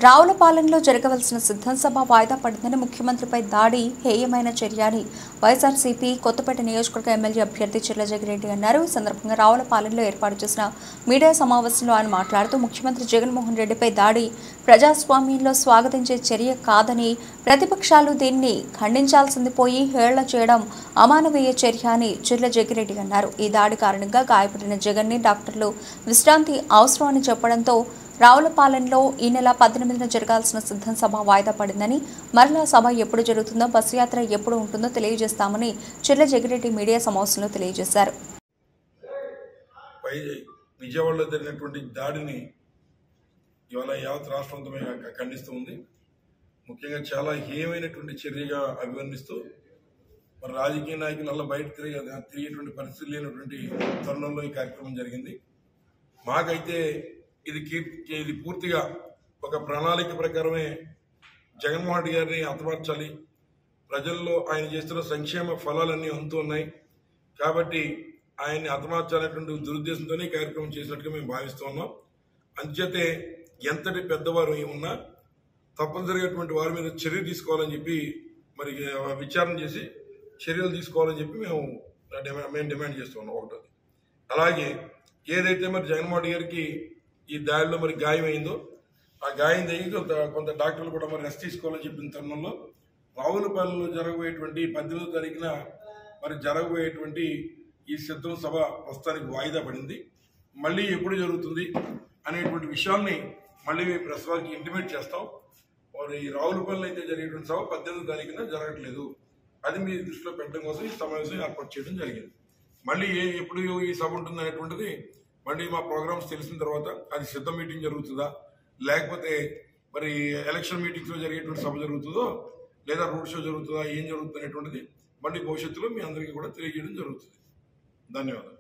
రావులపాలెంలో జరగవలసిన సిద్ధం సభ వాయిదా పడిందని ముఖ్యమంత్రిపై దాడి హేయమైన చర్య అని వైఎస్ఆర్సీపీ కొత్తపేట నియోజకవర్గ ఎమ్మెల్యే అభ్యర్థి చిర్ల జగ్గిరెడ్డి అన్నారు. ఈ సందర్భంగా రావులపాలెంలో ఏర్పాటు చేసిన మీడియా సమావేశంలో ఆయన మాట్లాడుతూ ముఖ్యమంత్రి జగన్మోహన్ రెడ్డిపై దాడి ప్రజాస్వామ్యంలో స్వాగతించే చర్య కాదని, ప్రతిపక్షాలు దీన్ని ఖండించాల్సింది పోయి హేళన చేయడం అమానవీయ చర్య అని చిర్ల జగ్గిరెడ్డి అన్నారు. ఈ దాడి కారణంగా గాయపడిన జగన్ని డాక్టర్లు విశ్రాంతి అవసరం అని చెప్పడంతో రావులపాలెంలో ఈ నెల 18న జరగాల్సిన సిద్ధం సభ వాయిదా పడిందని, మరలా సభ ఎప్పుడు జరుగుతుందో, బస్సు యాత్ర ఎప్పుడు ఉంటుందో తెలియజేస్తామని చిర్ల జగ్గిరెడ్డి మీడియా సమావేశంలో తెలియజేశారు. విజయవాడలో జరిగినటువంటి దాడిని ఇవాళ యావత్ రాష్ట్రంతో ఖండిస్తుంది. ముఖ్యంగా చాలా హేయమైనటువంటి చర్యగా అభివర్ణిస్తూ మరి రాజకీయ నాయకులు అలా బయట తిరిగేటువంటి పరిస్థితులు లేనటువంటి తరుణంలో ఈ కార్యక్రమం జరిగింది. మాకైతే ఇది పూర్తిగా ఒక ప్రణాళిక ప్రకారమే జగన్మోహన్ రెడ్డి గారిని హతమార్చాలి, ప్రజల్లో ఆయన చేస్తున్న సంక్షేమ ఫలాలన్నీ అందుతూ ఉన్నాయి కాబట్టి ఆయన్ని హతమార్చాలనేటువంటి దురుద్దేశంతోనే ఈ కార్యక్రమం చేసినట్టుగా మేము భావిస్తూ ఉన్నాం. అంచేతే ఎంతటి పెద్దవారు ఉన్నా తప్పనిసరిగేటువంటి వారి మీద చర్య తీసుకోవాలని చెప్పి మరి విచారణ చేసి చర్యలు తీసుకోవాలని చెప్పి మేము డిమాండ్ చేస్తూ ఉన్నాం. ఒకటోది. అలాగే ఏదైతే మరి జగన్మోహన్ రెడ్డి గారికి ఈ దాడిలో మరి గాయమైందో ఆ గాయం తగ్గి కొంత డాక్టర్లు కూడా మరి రెస్ట్ తీసుకోవాలని చెప్పిన తరుణంలో రావులపాలెంలో జరగబోయేటువంటి 18వ తారీఖున మరి జరగబోయేటువంటి ఈ సిద్ధం సభ ప్రస్తుతానికి వాయిదా పడింది. మళ్ళీ ఎప్పుడు జరుగుతుంది అనేటువంటి విషయాల్ని మళ్ళీ ప్రెస్ వారికి ఇంటిమేట్ చేస్తాం. మరి ఈ రావులపాలెంలో అయితే జరిగేటువంటి సభ 18వ తారీఖున జరగట్లేదు, అది మీ దృష్టిలో పెట్టడం కోసం ఈ సమావేశం ఏర్పాటు చేయడం జరిగింది. మళ్ళీ ఎప్పుడు ఈ సభ ఉంటుంది అనేటువంటిది మళ్ళీ మా ప్రోగ్రామ్స్ తెలిసిన తర్వాత అది సిద్ధం మీటింగ్ జరుగుతుందా, లేకపోతే మరి ఎలక్షన్ మీటింగ్స్లో జరిగేటువంటి సభ జరుగుతుందో, లేదా రోడ్ షో జరుగుతుందా, ఏం జరుగుతుంది అనేటువంటిది మళ్ళీ భవిష్యత్తులో మీ అందరికీ కూడా తెలియజేయడం జరుగుతుంది. ధన్యవాదాలు.